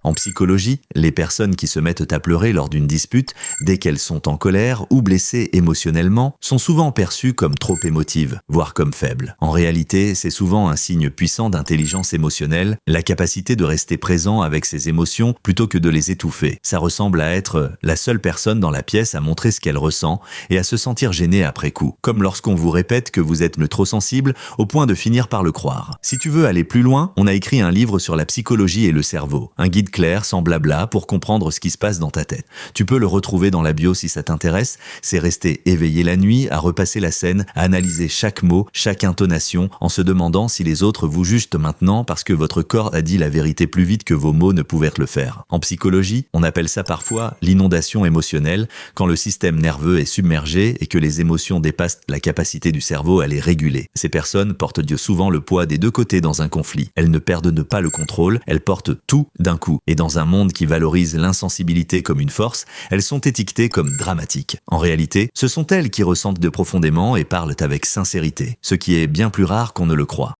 En psychologie, les personnes qui se mettent à pleurer lors d'une dispute, dès qu'elles sont en colère ou blessées émotionnellement, sont souvent perçues comme trop émotives, voire comme faibles. En réalité, c'est souvent un signe puissant d'intelligence émotionnelle, la capacité de rester présent avec ses émotions plutôt que de les étouffer. Ça ressemble à être la seule personne dans la pièce à montrer ce qu'elle ressent et à se sentir gênée après coup, comme lorsqu'on vous répète que vous êtes trop sensible au point de finir par le croire. Si tu veux aller plus loin, on a écrit un livre sur la psychologie et le cerveau, un guide clair sans blabla pour comprendre ce qui se passe dans ta tête. Tu peux le retrouver dans la bio si ça t'intéresse. C'est rester éveillé la nuit, à repasser la scène, à analyser chaque mot, chaque intonation, en se demandant si les autres vous jugent maintenant parce que votre corps a dit la vérité plus vite que vos mots ne pouvaient le faire. En psychologie, on appelle ça parfois l'inondation émotionnelle, quand le système nerveux est submergé et que les émotions dépassent la capacité du cerveau à les réguler. Ces personnes portent souvent le poids des deux côtés dans un conflit. Elles ne perdent pas le contrôle, elles portent tout d'un coup. Et dans un monde qui valorise l'insensibilité comme une force, elles sont étiquetées comme dramatiques. En réalité, ce sont elles qui ressentent profondément et parlent avec sincérité, ce qui est bien plus rare qu'on ne le croit.